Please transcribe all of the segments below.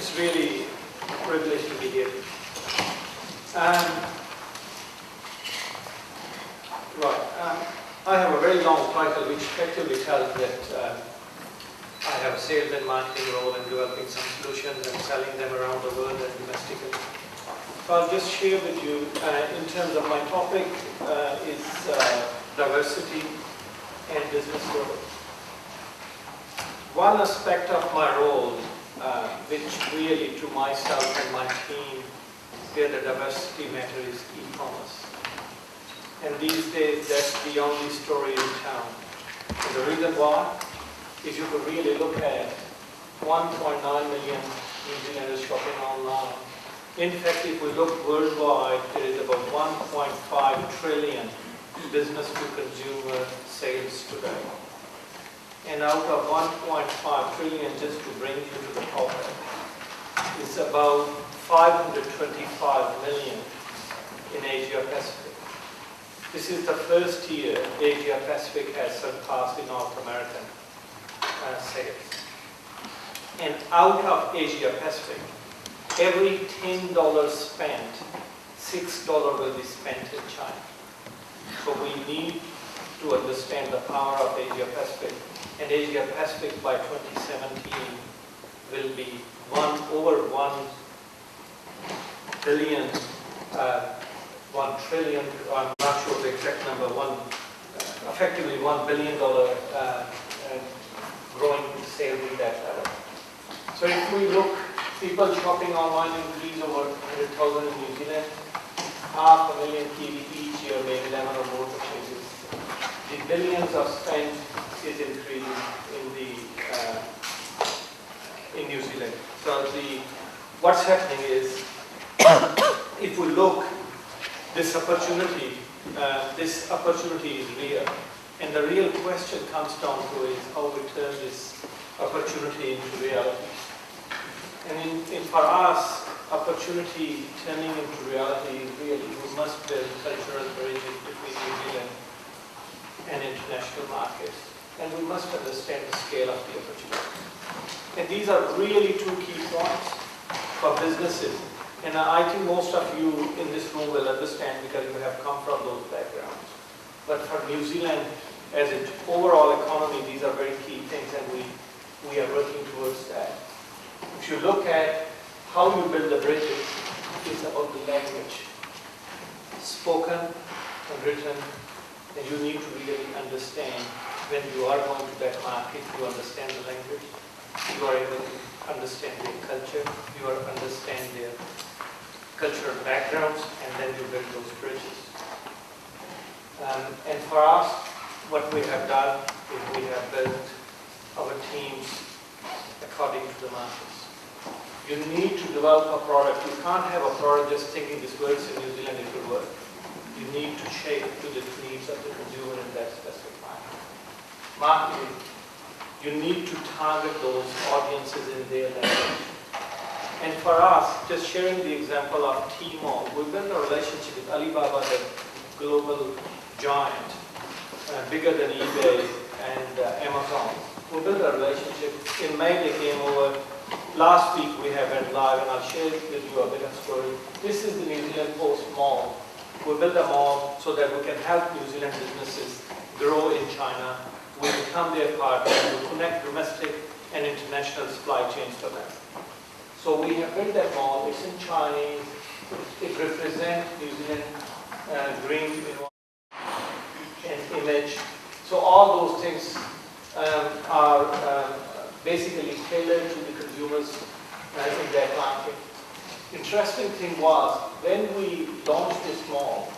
It's really a privilege to be here. I have a very long title which effectively tells that I have a sales and marketing role in developing some solutions and selling them around the world and domestically. So I'll just share with you, in terms of my topic, is diversity and business growth. One aspect of my role, which really to myself and my team, where the diversity matter is e-commerce. And these days, that's the only story in town. And the reason why is you could really look at 1.9 million New Zealanders shopping online. In fact, if we look worldwide, there is about 1.5 trillion business-to-consumer sales today. And out of 1.5 trillion, just to bring you to the top, it's about 525 million in Asia Pacific. This is the first year Asia Pacific has surpassed the North American sales. And out of Asia Pacific, every $10 spent, $6 will be spent in China. So we need to understand the power of Asia Pacific. And Asia Pacific by 2017 will be over 1 billion, 1 trillion, I'm not sure the exact number, effectively $1 billion growing sales in that level. So if we look, people shopping online increase over 100,000 in New Zealand, 500,000 TV each year, maybe 11 or more purchases. The billions of spend is increasing in New Zealand. So what's happening is, if we look, this opportunity is real. And the real question comes down to is how we turn this opportunity into reality. And for us, opportunity turning into reality is really, we must build cultural bridges between New Zealand and international markets. And we must understand the scale of the opportunity. And these are really two key points for businesses. And I think most of you in this room will understand because you have come from those backgrounds. But for New Zealand, as an overall economy, these are very key things, and we are working towards that. If you look at how you build the bridges, it's about the language. Spoken and written, and you need to really understand when you are going to that market, you understand the language, you are able to understand their culture, you are understand their cultural backgrounds, and then you build those bridges. And for us, what we have done is we have built our teams according to the markets. You need to develop a product. You can't have a product just thinking this works in New Zealand, it will work. You need to shape to the needs of the consumer in that specific market. Marketing, you need to target those audiences in their language. And for us, just sharing the example of Tmall, we built a relationship with Alibaba, the global giant, bigger than eBay and Amazon. We built a relationship. In May, they came over. Last week, we have went live, and I'll share with you a bit of story. This is the New Zealand Post Mall. We built a mall so that we can help New Zealand businesses grow in China. We become their partner. We connect domestic and international supply chains for them. So we have built that mall. It's in Chinese. It represents New Zealand green and image. So all those things are basically tailored to the consumers in that market. Interesting thing was, when we launched this mall,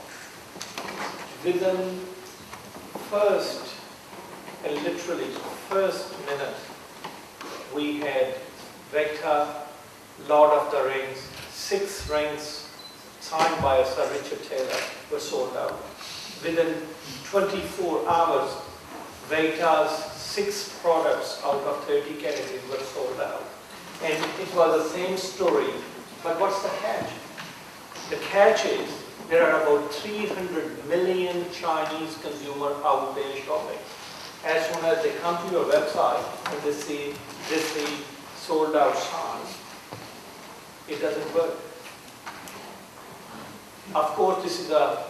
within literally first minute, we had Vector, Lord of the Rings, 6 rings signed by Sir Richard Taylor were sold out. Within 24 hours, Vector's 6 products out of 30 categories were sold out. And it was the same story. But what's the catch? The catch is there are about 300 million Chinese consumers out there shopping. As soon as they come to your website and they see sold out signs, it doesn't work. Of course, this is a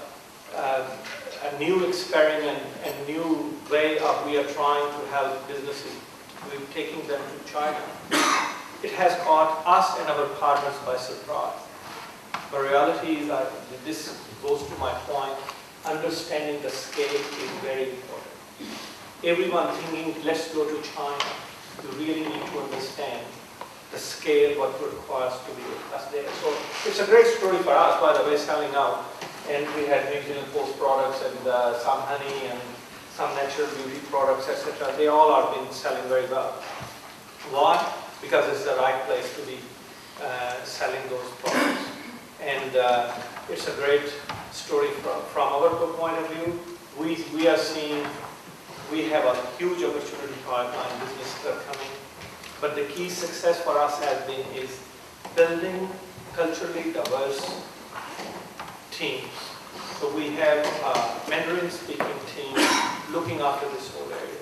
new experiment and new way of we are trying to help businesses. We're taking them to China. It has caught us and our partners by surprise. The reality is that this goes to my point, understanding the scale is very important. Everyone thinking, let's go to China, you really need to understand the scale, what it requires to be with us there. So it's a great story for us, by the way, selling out. And we had New Zealand Post products and some honey and some natural beauty products, etc. They all are been selling very well. Why? Because it's the right place to be selling those products. And it's a great story from our point of view. We are seeing, we have a huge opportunity pipeline, businesses are coming. But the key success for us has been is building culturally diverse teams. So we have a Mandarin speaking team looking after this whole area.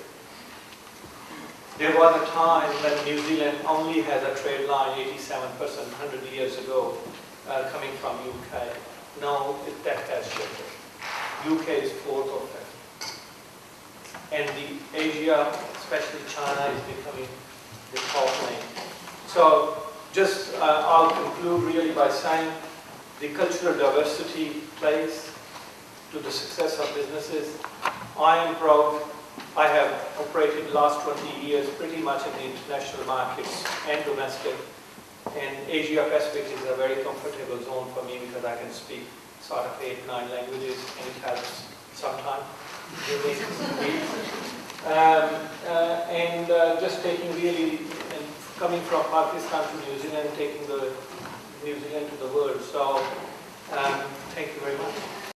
There was a time when New Zealand only has a trade line, 87%, 100 years ago, coming from UK. Now that has shifted. UK is fourth or fifth. And the Asia, especially China, is becoming the top lane. So just I'll conclude really by saying the cultural diversity plays to the success of businesses. I am proud. I have operated the last 20 years pretty much in the international markets and domestic. And Asia Pacific is a very comfortable zone for me because I can speak sort of 8, 9 languages, and it helps sometimes. Just taking really, and coming from Pakistan to New Zealand, taking the New Zealand to the world. So thank you very much.